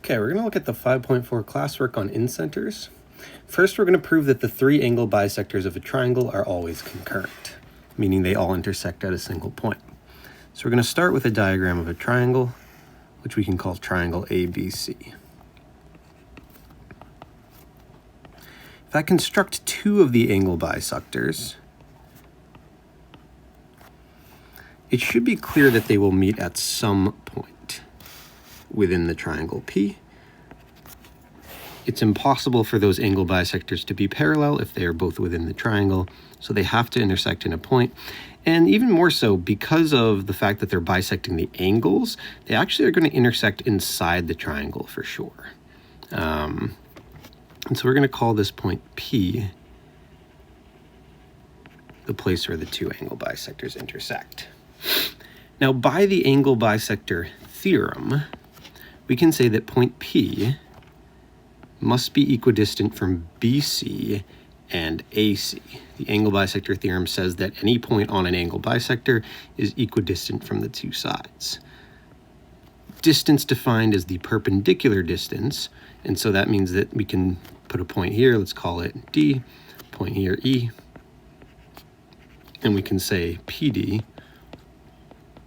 Okay, we're going to look at the 5.4 classwork on incenters. First, we're going to prove that the three angle bisectors of a triangle are always concurrent, meaning they all intersect at a single point. So we're going to start with a diagram of a triangle, which we can call triangle ABC. If I construct two of the angle bisectors, it should be clear that they will meet at some point within the triangle P. It's impossible for those angle bisectors to be parallel if they are both within the triangle, so they have to intersect in a point. And even more so, because of the fact that they're bisecting the angles, they actually are going to intersect inside the triangle for sure. And so we're going to call this point P the place where the two angle bisectors intersect. Now, by the angle bisector theorem, we can say that point P must be equidistant from BC and AC. The angle bisector theorem says that any point on an angle bisector is equidistant from the two sides. Distance defined as the perpendicular distance, and so that means that we can put a point here, let's call it D, point here E, and we can say PD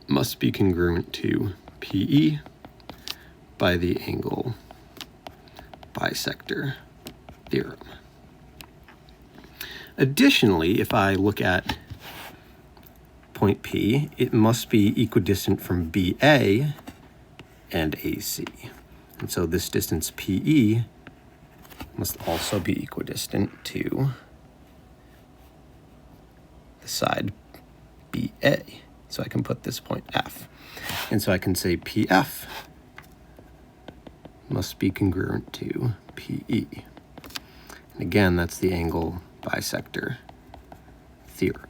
must be congruent to PE by the angle bisector theorem. Additionally, if I look at point P, it must be equidistant from BA and AC. And so this distance PE must also be equidistant to the side BA. So I can put this point F. And so I can say PF must be congruent to PE. And again, that's the angle bisector theorem.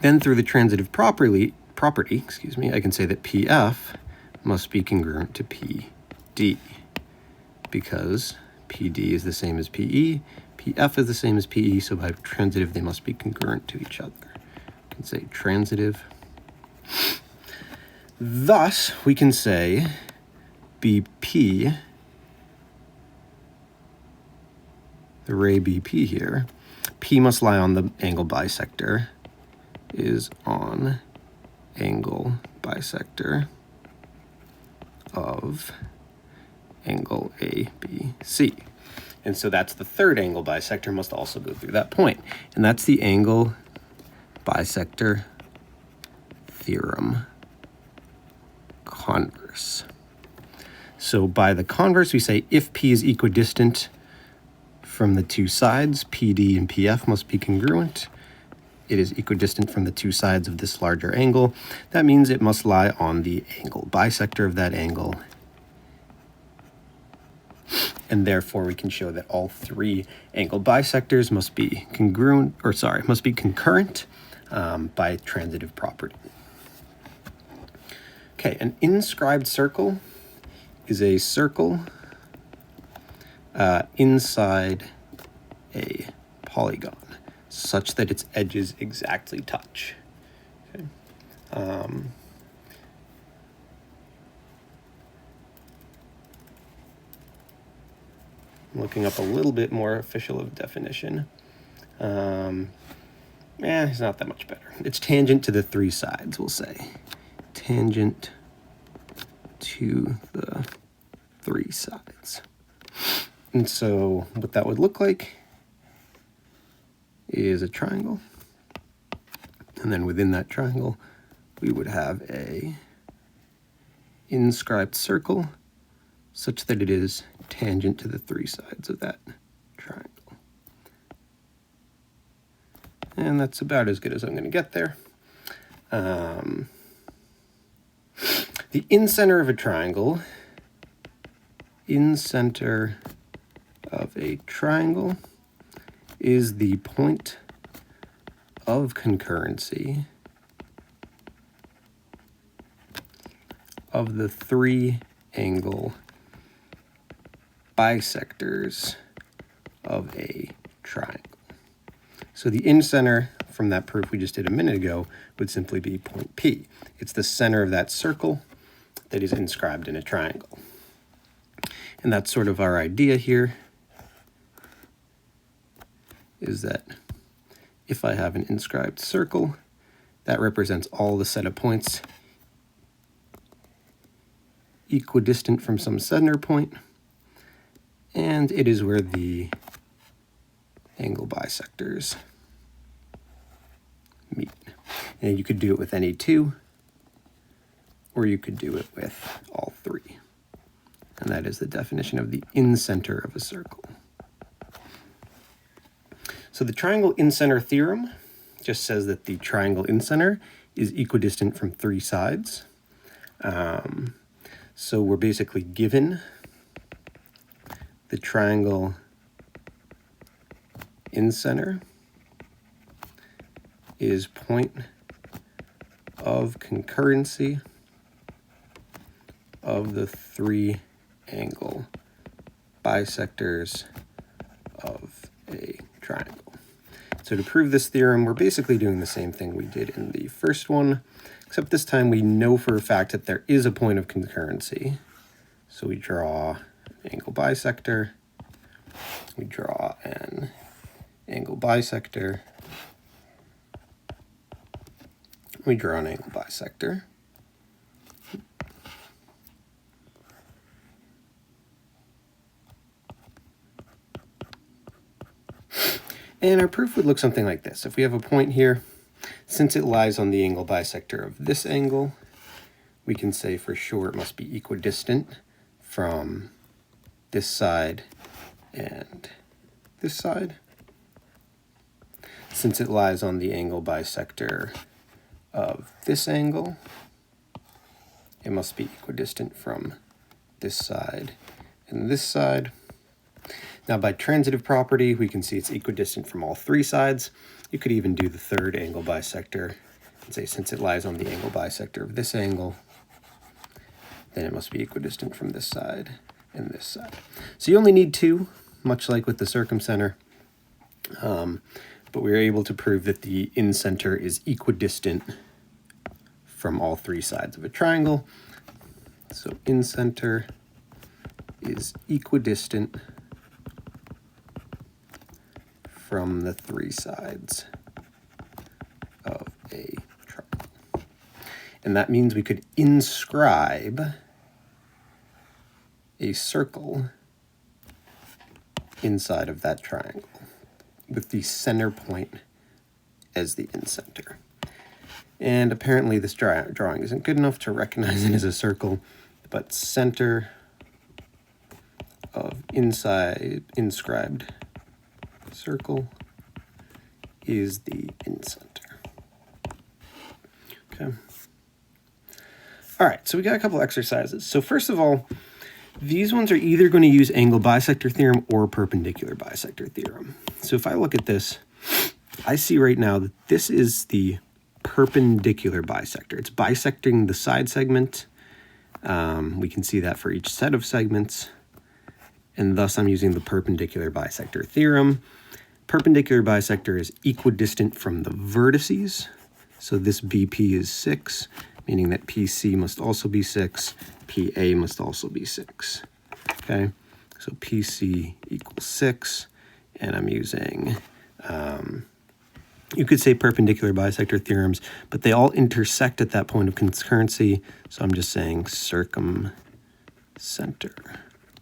Then through the transitive property, I can say that PF must be congruent to PD, because PD is the same as PE, PF is the same as PE, so by transitive they must be congruent to each other. I can say transitive. Thus, we can say BP, the ray BP here, P must lie on the angle bisector, is on angle bisector of angle ABC. And so that's the third angle bisector must also go through that point. And that's the angle bisector theorem converse. So by the converse, we say if P is equidistant from the two sides, PD and PF must be congruent. It is equidistant from the two sides of this larger angle. That means it must lie on the angle bisector of that angle. And therefore, we can show that all three angle bisectors must be concurrent by transitive property. Okay, an inscribed circle is a circle inside a polygon such that its edges exactly touch. Okay. I'm looking up a little bit more official of definition. It's not that much better. It's tangent to the three sides, we'll say. Tangent to the three sides. And so what that would look like is a triangle. And then within that triangle, we would have a inscribed circle such that it is tangent to the three sides of that triangle. And that's about as good as I'm going to get there. The incenter of a triangle, incenter of a triangle is the point of concurrency of the three angle bisectors of a triangle. So the incenter from that proof we just did a minute ago would simply be point P. It's the center of that circle that is inscribed in a triangle. And that's sort of our idea here, is that if I have an inscribed circle, that represents all the set of points equidistant from some center point, and it is where the angle bisectors meet. And you could do it with any two, or you could do it with all three. And that is the definition of the incenter of a circle. So the triangle incenter theorem just says that the triangle incenter is equidistant from three sides. So we're basically given the triangle incenter is point of concurrency of the three angle bisectors of a triangle. So to prove this theorem, we're basically doing the same thing we did in the first one, except this time we know for a fact that there is a point of concurrency. So we draw an angle bisector, we draw an angle bisector, we draw an angle bisector. And our proof would look something like this. If we have a point here, since it lies on the angle bisector of this angle, we can say for sure it must be equidistant from this side and this side. Since it lies on the angle bisector of this angle, it must be equidistant from this side and this side. Now by transitive property, we can see it's equidistant from all three sides. You could even do the third angle bisector and say since it lies on the angle bisector of this angle, then it must be equidistant from this side and this side. So you only need two, much like with the circumcenter, but we were able to prove that the incenter is equidistant from all three sides of a triangle. So incenter is equidistant from the three sides of a triangle. And that means we could inscribe a circle inside of that triangle with the center point as the incenter. And apparently this drawing isn't good enough to recognize it as a circle, but center of inscribed circle is the incenter. Okay. All right, so we got a couple exercises. So first of all, these ones are either going to use angle bisector theorem or perpendicular bisector theorem. So if I look at this, I see right now that this is the perpendicular bisector. It's bisecting the side segment. We can see that for each set of segments. And thus I'm using the perpendicular bisector theorem. Perpendicular bisector is equidistant from the vertices. So this BP is 6, meaning that PC must also be 6, PA must also be 6. Okay, so PC equals 6, and I'm using, you could say perpendicular bisector theorems, but they all intersect at that point of concurrency. So I'm just saying circumcenter,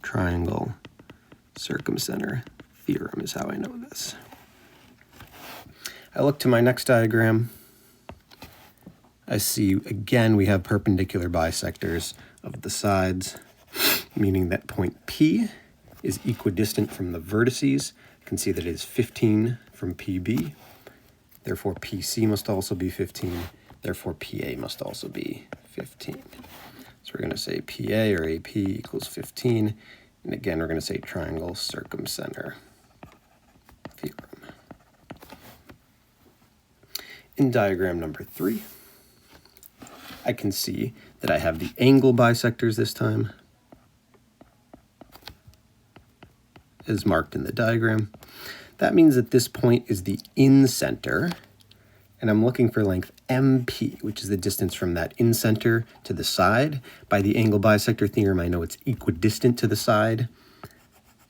triangle, circumcenter theorem is how I know this. I look to my next diagram. I see, again, we have perpendicular bisectors of the sides, meaning that point P is equidistant from the vertices. You can see that it is 15 from PB. Therefore, PC must also be 15. Therefore, PA must also be 15. So we're going to say PA or AP equals 15. And again, we're going to say triangle circumcenter theorem. In diagram number 3, I can see that I have the angle bisectors this time, as marked in the diagram. That means that this point is the incenter, and I'm looking for length MP, which is the distance from that incenter to the side. By the angle bisector theorem, I know it's equidistant to the side,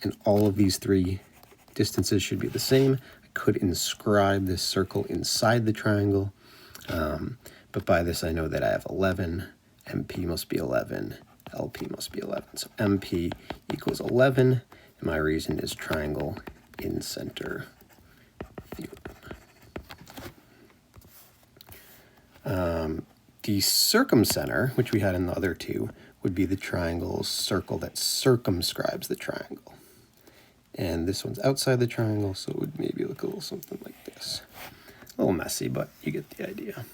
and all of these three distances should be the same. I could inscribe this circle inside the triangle, but by this I know that I have 11, MP must be 11, LP must be 11. So MP equals 11, and my reason is triangle incenter theorem. The circumcenter, which we had in the other two, would be the triangle's circle that circumscribes the triangle. And this one's outside the triangle, so it would maybe look a little something like this. A little messy, but you get the idea.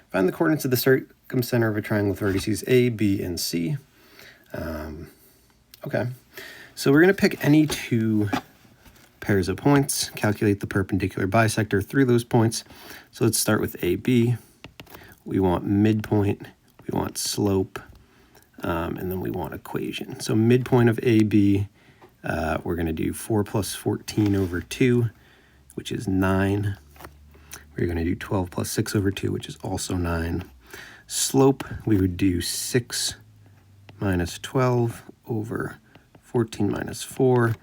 Find the coordinates of the circumcenter of a triangle with vertices A, B, and C. Okay, so we're going to pick any two pairs of points, calculate the perpendicular bisector through those points. So let's start with AB. We want midpoint, we want slope, and then we want equation. So midpoint of AB, we're going to do 4 plus 14 over 2, which is 9. We're going to do 12 plus 6 over 2, which is also 9. Slope, we would do 6 minus 12 over 14 minus 4,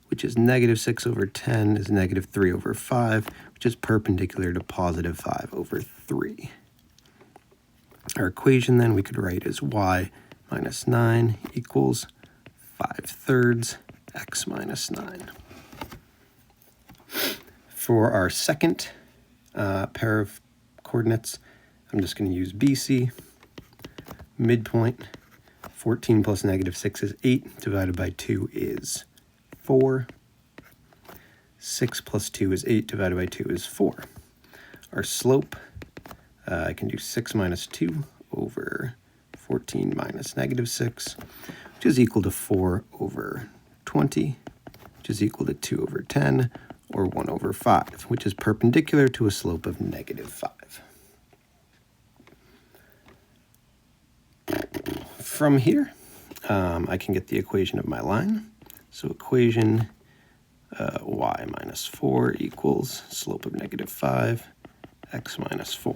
which is negative 6 over 10 is negative 3 over 5, which is perpendicular to positive 5 over 3. Our equation then we could write as y minus 9 equals 5/3 x minus 9. For our second pair of coordinates, I'm just going to use BC. Midpoint, 14 plus negative 6 is 8, divided by 2 is 4. 6 plus 2 is 8, divided by 2 is 4. Our slope, I can do 6 minus 2 over 14 minus negative 6, which is equal to 4 over 20, which is equal to 2 over 10, or 1 over 5, which is perpendicular to a slope of negative 5. From here, I can get the equation of my line. So equation y minus 4 equals slope of negative 5, x minus 4.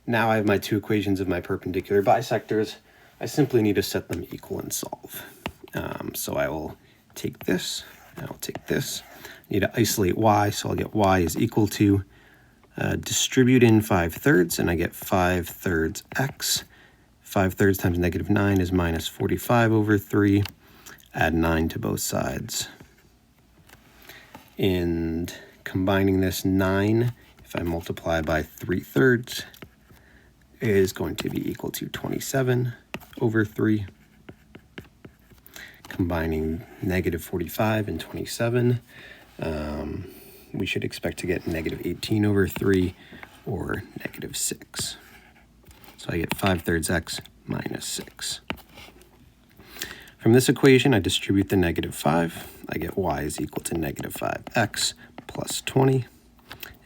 Now I have my two equations of my perpendicular bisectors. I simply need to set them equal and solve. So I will take this, and I'll take this. I need to isolate y, so I'll get y is equal to, distribute in 5/3, and I get 5/3 x. 5/3 times negative 9 is minus 45 over 3. Add 9 to both sides. And combining this 9, if I multiply by 3/3, is going to be equal to 27 over 3. Combining negative 45 and 27, we should expect to get negative 18 over 3 or negative 6. So I get 5/3 x minus 6. From this equation, I distribute the negative 5. I get y is equal to negative 5x plus 20.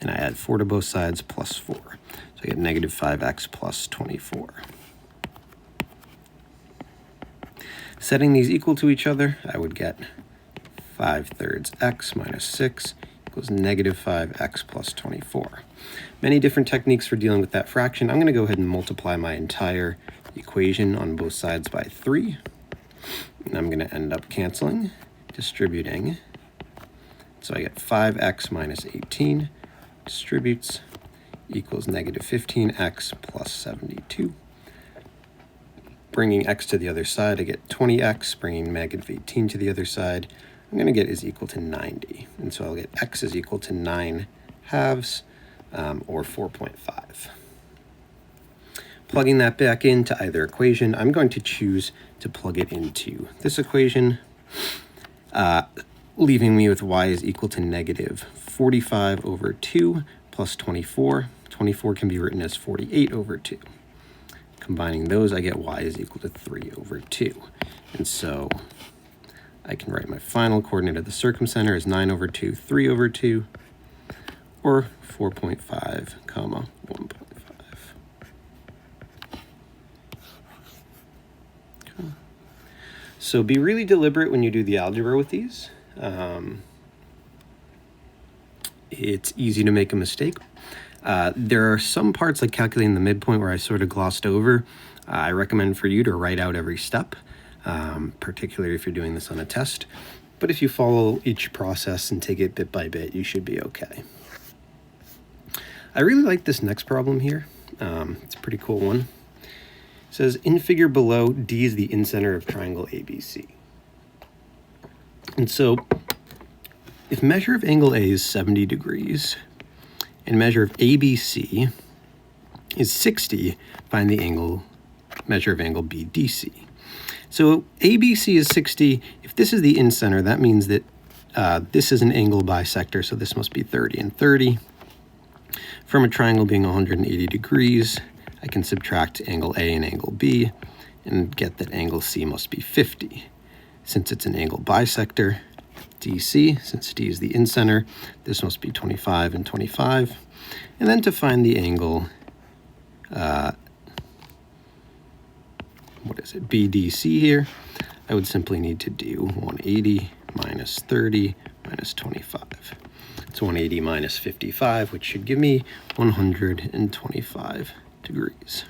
And I add 4 to both sides plus 4. So I get negative 5x plus 24. Setting these equal to each other, I would get 5/3 x minus 6 equals negative 5x plus 24. Many different techniques for dealing with that fraction. I'm going to go ahead and multiply my entire equation on both sides by 3. And I'm going to end up canceling, distributing. So I get 5x minus 18 distributes equals negative 15x plus 72. Bringing x to the other side, I get 20x. Bringing negative 18 to the other side, I'm going to get is equal to 90. And so I'll get x is equal to 9 halves, or 4.5. Plugging that back into either equation, I'm going to choose to plug it into this equation, leaving me with y is equal to negative 45 over 2 plus 24. 24 can be written as 48 over 2. Combining those, I get y is equal to 3 over 2. And so I can write my final coordinate of the circumcenter as 9 over 2, 3 over 2, or 4.5, comma, 1.5. Okay. So be really deliberate when you do the algebra with these. It's easy to make a mistake. There are some parts like calculating the midpoint where I sort of glossed over. I recommend for you to write out every step, particularly if you're doing this on a test. But if you follow each process and take it bit by bit, you should be okay. I really like this next problem here. It's a pretty cool one. It says, in figure below, D is the incenter of triangle ABC. And so, if measure of angle A is 70 degrees, and measure of ABC is 60, find the measure of angle BDC. So ABC is 60. If this is the incenter, that means that this is an angle bisector, so this must be 30 and 30. From a triangle being 180 degrees, I can subtract angle A and angle B and get that angle C must be 50. Since it's an angle bisector, DC, since D is the incenter, this must be 25 and 25. And then to find the angle, BDC here, I would simply need to do 180 minus 30 minus 25. It's 180 minus 55, which should give me 125 degrees.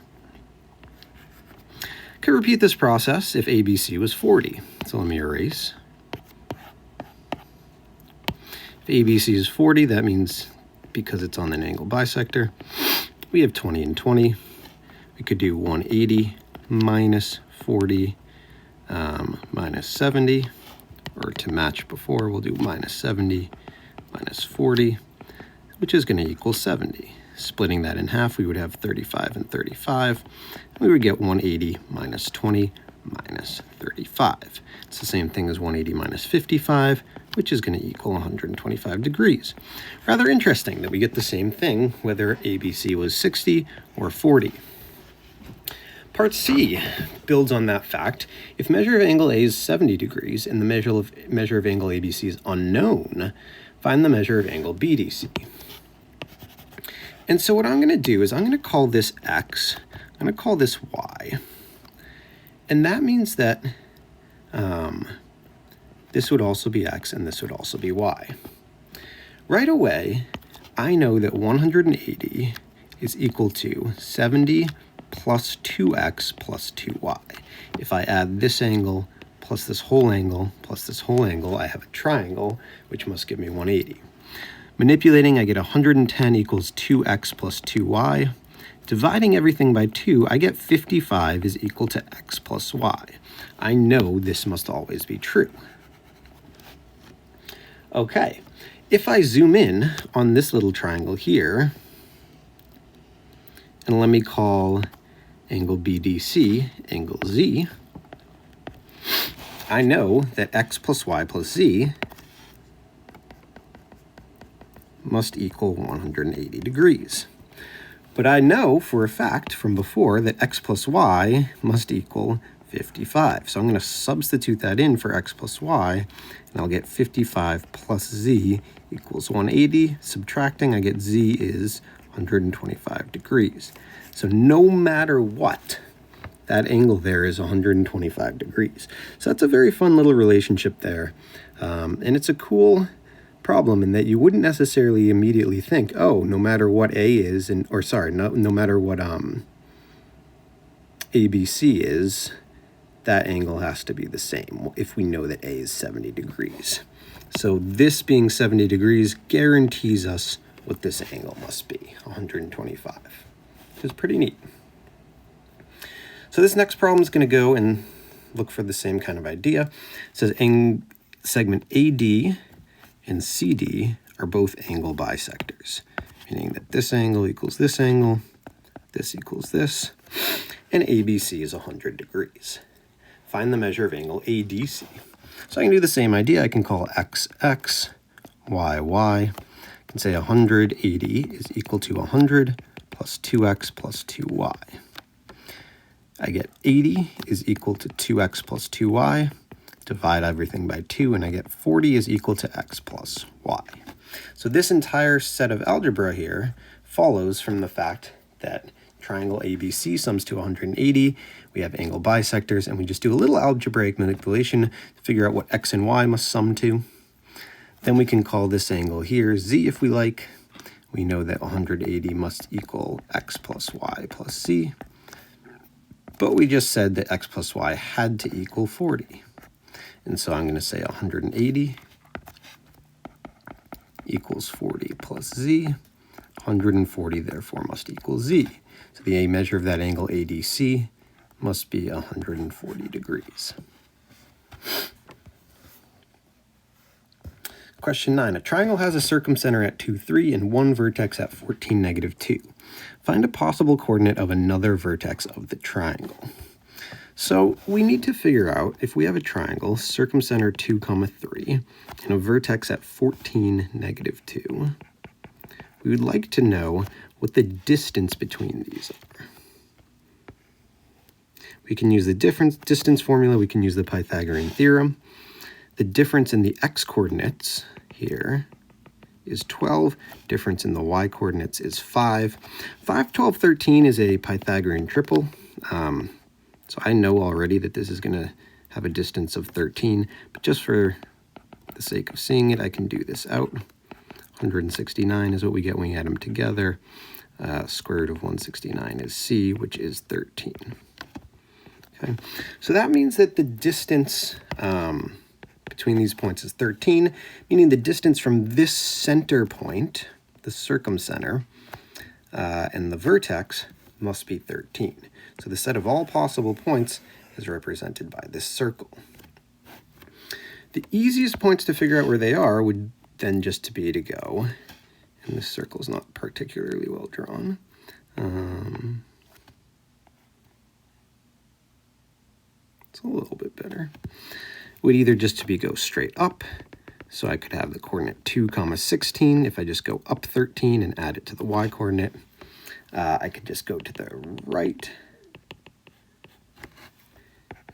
Could repeat this process if ABC was 40. So let me erase. If ABC is 40, that means because it's on an angle bisector, we have 20 and 20. We could do 180 minus 40 minus 70, or to match before, we'll do minus 70 minus 40, which is going to equal 70. Splitting that in half, we would have 35 and 35. And we would get 180 minus 20 minus 35. It's the same thing as 180 minus 55, which is going to equal 125 degrees. Rather interesting that we get the same thing whether ABC was 60 or 40. Part C builds on that fact. If measure of angle A is 70 degrees and the measure of angle ABC is unknown, find the measure of angle BDC. And so what I'm going to do is I'm going to call this X, I'm going to call this Y. And that means that this would also be X and this would also be Y. Right away, I know that 180 is equal to 70 plus 2x plus 2y. If I add this angle plus this whole angle plus this whole angle, I have a triangle, which must give me 180. Manipulating, I get 110 equals 2x plus 2y. Dividing everything by 2, I get 55 is equal to x plus y. I know this must always be true. Okay, if I zoom in on this little triangle here, and let me call angle BDC angle Z, I know that x plus y plus z must equal 180 degrees. But I know for a fact from before that x plus y must equal 55. So I'm going to substitute that in for x plus y, and I'll get 55 plus z equals 180. Subtracting, I get z is 125 degrees. So no matter what, that angle there is 125 degrees. So that's a very fun little relationship there. And it's a cool problem in that you wouldn't necessarily immediately think, oh, no matter what A is, no matter what ABC is, that angle has to be the same if we know that A is 70 degrees. So this being 70 degrees guarantees us what this angle must be, 125, which is pretty neat. So this next problem is going to go and look for the same kind of idea. It says segment AD and CD are both angle bisectors, meaning that this angle equals this angle, this equals this, and ABC is 100 degrees. Find the measure of angle ADC. So I can do the same idea. I can call X, X, Y, Y. I can say 180 is equal to 100 plus 2x plus 2y. I get 80 is equal to 2x plus 2y. Divide everything by 2, and I get 40 is equal to x plus y. So this entire set of algebra here follows from the fact that triangle ABC sums to 180. We have angle bisectors, and we just do a little algebraic manipulation to figure out what x and y must sum to. Then we can call this angle here z if we like. We know that 180 must equal x plus y plus c, but we just said that x plus y had to equal 40. And so I'm going to say 180 equals 40 plus z. 140 therefore must equal z. So the A measure of that angle ADC must be 140 degrees. Question 9. A triangle has a circumcenter at 2, 3 and one vertex at 14, negative 2. Find a possible coordinate of another vertex of the triangle. So we need to figure out if we have a triangle, circumcenter 2, 3, and a vertex at 14, negative 2. We would like to know what the distance between these are. We can use the distance formula. We can use the Pythagorean theorem. The difference in the x-coordinates here is 12. Difference in the y-coordinates is 5. 5, 12, 13 is a Pythagorean triple. So I know already that this is going to have a distance of 13. But just for the sake of seeing it, I can do this out. 169 is what we get when we add them together. Square root of 169 is c, which is 13. Okay, so that means that the distance between these points is 13, meaning the distance from this center point, the circumcenter, and the vertex must be 13. So the set of all possible points is represented by this circle. The easiest points to figure out where they are would then just be to go, and this circle is not particularly well drawn. It's a little bit better. Would either just to be go straight up, so I could have the coordinate 2, 16. If I just go up 13 and add it to the y-coordinate, I could just go to the right.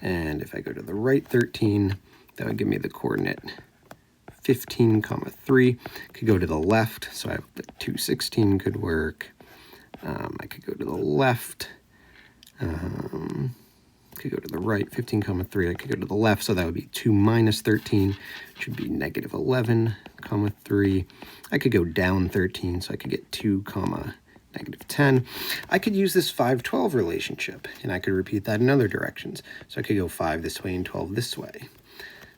And if I go to the right 13, that would give me the coordinate 15, 3. Could go to the left, so I have the 2, 16 could work. I could go to the left. Could go to the right, 15, 3. I could go to the left, so that would be 2 minus 13, which would be negative 11, 3. I could go down 13, so I could get 2, negative 10. I could use this 5, 12 relationship, and I could repeat that in other directions. So I could go 5 this way and 12 this way.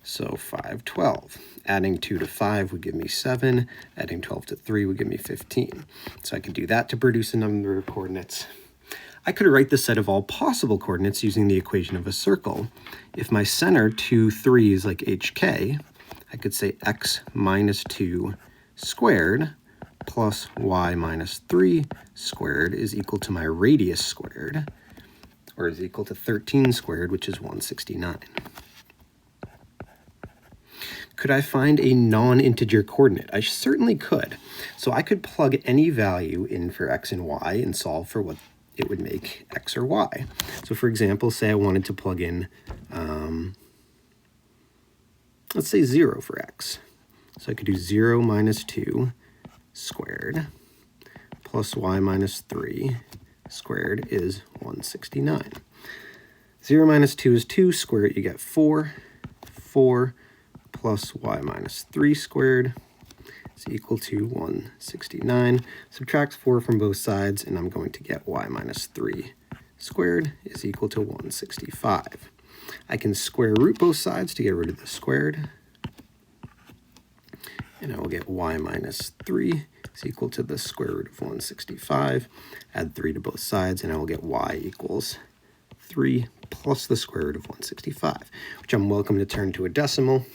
So 5, 12. Adding 2 to 5 would give me 7. Adding 12 to 3 would give me 15. So I could do that to produce a number of coordinates. I could write the set of all possible coordinates using the equation of a circle. If my center 2, 3 is like hk, I could say x minus 2 squared plus y minus 3 squared is equal to my radius squared, or is equal to 13 squared, which is 169. Could I find a non-integer coordinate? I certainly could. So I could plug any value in for x and y and solve for what it would make x or y. So for example, say I wanted to plug in, let's say 0 for x. So I could do 0 minus 2 squared plus y minus 3 squared is 169. 0 minus 2 is 2, square it, you get 4. 4 plus y minus 3 squared is equal to 169. Subtract 4 from both sides, and I'm going to get y minus 3 squared is equal to 165. I can square root both sides to get rid of the squared, and I will get y minus 3 is equal to the square root of 165. Add 3 to both sides, and I will get y equals 3 plus the square root of 165, which I'm welcome to turn to a decimal.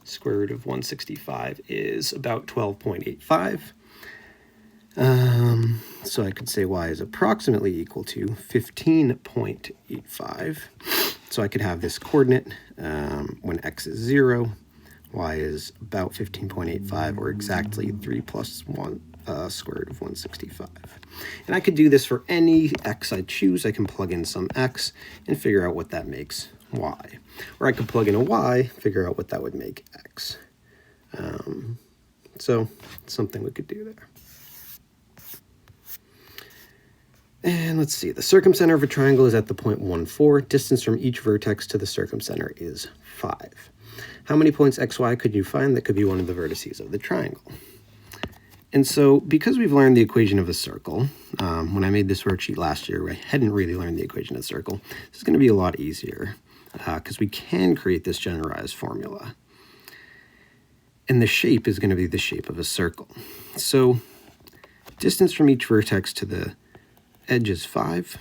Square root of 165 is about 12.85. So I could say y is approximately equal to 15.85. So I could have this coordinate when x is 0, y is about 15.85, or exactly 3 plus 1 square root of 165. And I could do this for any x I choose. I can plug in some x and figure out what that makes y. Or I could plug in a y, figure out what that would make x. So it's something we could do there. And let's see, the circumcenter of a triangle is at the point 1, 4. Distance from each vertex to the circumcenter is 5. How many points xy could you find that could be one of the vertices of the triangle? And so because we've learned the equation of a circle, when I made this worksheet last year, I hadn't really learned the equation of a circle. This is going to be a lot easier because we can create this generalized formula. And the shape is going to be the shape of a circle. So distance from each vertex to the edge is 5.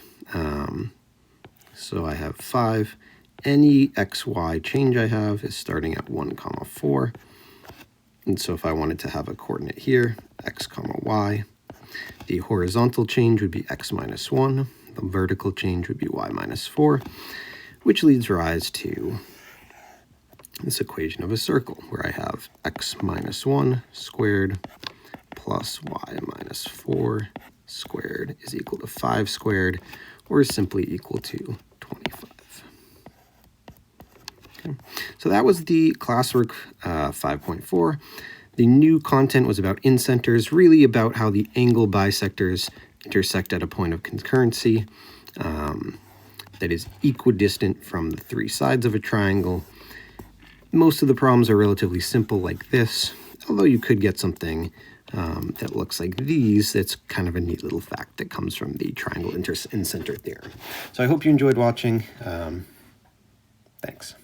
So I have 5. Any xy change I have is starting at 1, 4. And so if I wanted to have a coordinate here, x, y, the horizontal change would be x minus 1. The vertical change would be y minus 4, which leads rise to this equation of a circle where I have x minus 1 squared plus y minus 4 squared is equal to 5 squared, or is simply equal to 25. Okay. So that was the Classwork 5.4. The new content was about incenters, really about how the angle bisectors intersect at a point of concurrency that is equidistant from the 3 sides of a triangle. Most of the problems are relatively simple like this, although you could get something that looks like these. That's kind of a neat little fact that comes from the triangle incenter theorem. So I hope you enjoyed watching. Thanks.